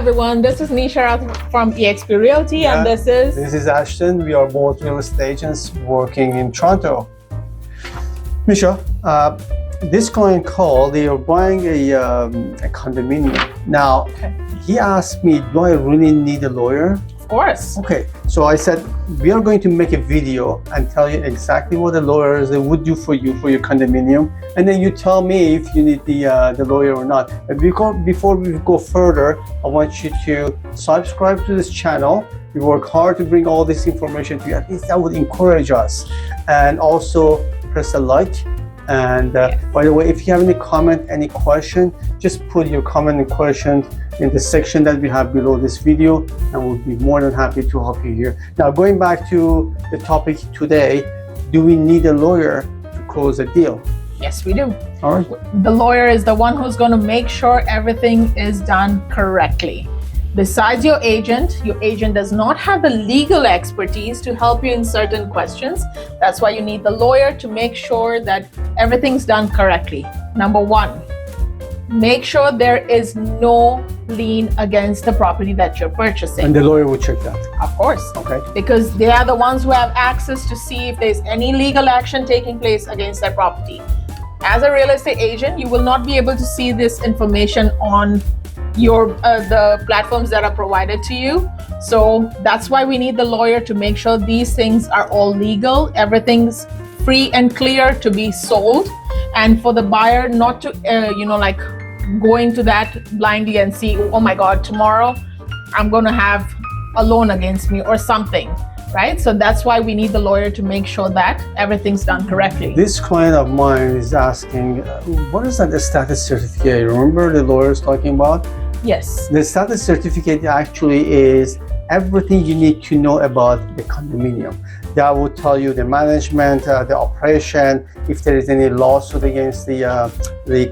everyone, this is Nisha from eXp Realty, and this is Ashton. We are both real estate agents working in Toronto. Nisha, this client called, they are buying a condominium. Now, he asked me, do I really need a lawyer? Of course. Okay, so I said, we are going to make a video and tell you exactly what the lawyers would do for you for your condominium. And then you tell me if you need the lawyer or not. But before we go further, I want you to subscribe to this channel. We work hard to bring all this information to you. At least that would encourage us. And also press a like. And by the way, if you have any comment, any question, just put your comment and question in the section that we have below this video, and we'll be more than happy to help you here. Now, going back to the topic today, do we need a lawyer to close a deal? Yes, we do. All right. The lawyer is the one who's going to make sure everything is done correctly. Besides your agent does not have the legal expertise to help you in certain questions. That's why you need the lawyer to make sure that everything's done correctly. Number one, make sure there is no lien against the property that you're purchasing. And the lawyer will check that. Of course. Okay. Because they are the ones who have access to see if there's any legal action taking place against that property. As a real estate agent, you will not be able to see this information on your the platforms that are provided to you. So that's why we need the lawyer to make sure these things are all legal, everything's free and clear to be sold, and for the buyer not to like go into that blindly and see, oh my god, tomorrow I'm going to have a loan against me or something, right? So that's why we need the lawyer to make sure that everything's done correctly. This client of mine is asking, what is that status certificate? Remember the lawyer is talking about? Yes. The status certificate actually is everything you need to know about the condominium. That will tell you the management, the operation, if there is any lawsuit against the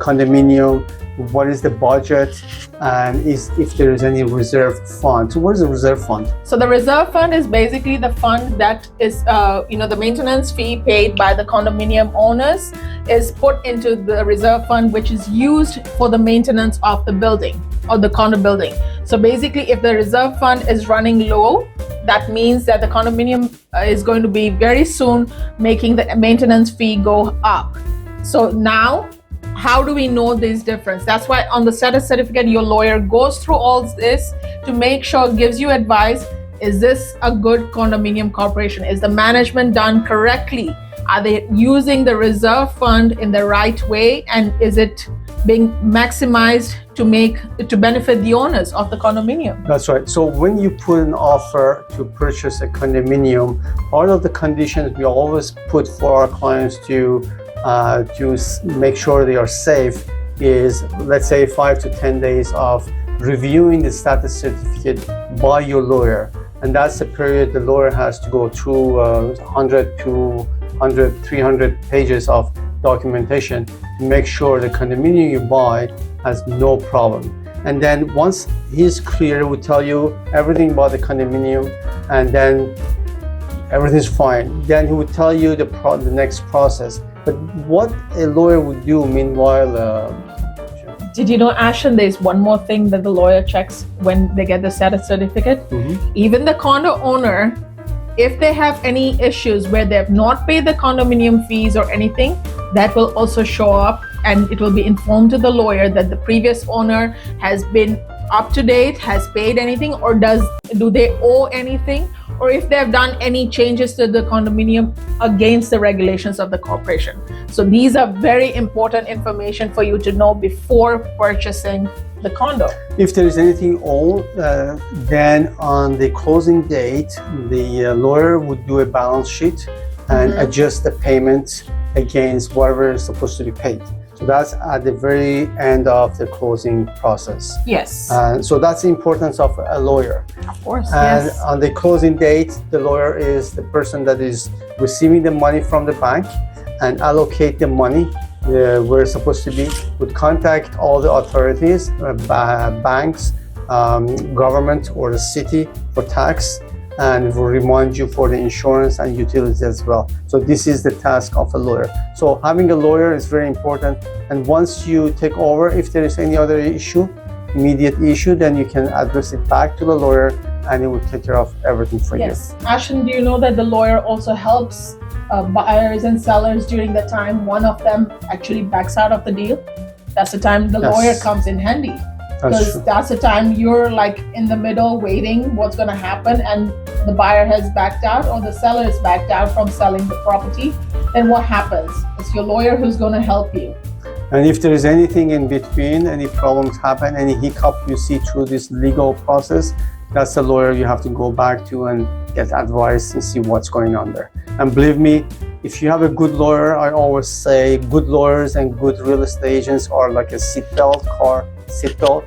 condominium, what is the budget, and if there is any reserve fund. So what is a reserve fund? So the reserve fund is basically the fund that is, the maintenance fee paid by the condominium owners is put into the reserve fund, which is used for the maintenance of the building or the condo building. So basically, if the reserve fund is running low, that means that the condominium is going to be very soon making the maintenance fee go up. So now, how do we know this difference? That's why on the status certificate, your lawyer goes through all this to make sure, gives you advice. Is this a good condominium corporation? Is the management done correctly? Are they using the reserve fund in the right way? And is it being maximized to benefit the owners of the condominium? That's right. So when you put an offer to purchase a condominium, part of the conditions we always put for our clients to make sure they are safe is, let's say, 5 to 10 days of reviewing the status certificate by your lawyer. And that's the period the lawyer has to go through 100 to 300 pages of documentation to make sure the condominium you buy has no problem. And then once he's clear, we'll tell you everything about the condominium, and then everything's fine. Then he will tell you the next process. But what a lawyer would do meanwhile, did you know, Ashton, there's one more thing that the lawyer checks when they get the status certificate? Mm-hmm. Even the condo owner, if they have any issues where they have not paid the condominium fees or anything, that will also show up, and it will be informed to the lawyer that the previous owner has been up to date, has paid anything, or do they owe anything, or if they have done any changes to the condominium against the regulations of the corporation. So these are very important information for you to know before purchasing the condo. If there is anything owed, then on the closing date, the lawyer would do a balance sheet and adjust the payments against whatever is supposed to be paid. So that's at the very end of the closing process. Yes. So that's the importance of a lawyer. Of course, And yes. on the closing date, the lawyer is the person that is receiving the money from the bank and allocate the money where it's supposed to be, would contact all the authorities, banks, government or the city for tax, and will remind you for the insurance and utilities as well. So this is the task of a lawyer. So having a lawyer is very important. And once you take over, if there is any other issue, immediate issue, then you can address it back to the lawyer and it will take care of everything for Yes. Ashton, do you know that the lawyer also helps buyers and sellers during the time one of them actually backs out of the deal? That's the time the Yes. lawyer comes in handy. That's Because true. that's the time you're like in the middle waiting what's going to happen, and the buyer has backed out or the seller is backed out from selling the property. Then what happens? It's your lawyer who's going to help you. And if there is anything in between, any problems happen, any hiccup you see through this legal process, that's the lawyer you have to go back to and get advice and see what's going on there. And believe me, if you have a good lawyer, I always say good lawyers and good real estate agents are like a seatbelt, car seatbelt.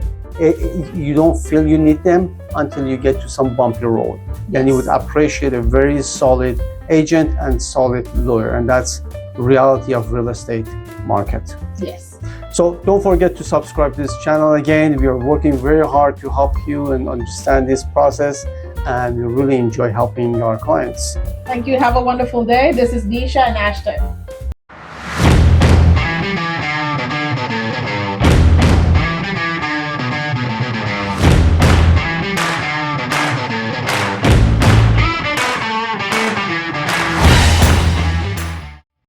You don't feel you need them until you get to some bumpy road. Then you would appreciate a very solid agent and solid lawyer. And that's the reality of real estate market. Yes. So don't forget to subscribe to this channel. Again, we are working very hard to help you and understand this process, and we really enjoy helping our clients. Thank you. Have a wonderful day. This is Nisha and Ashton.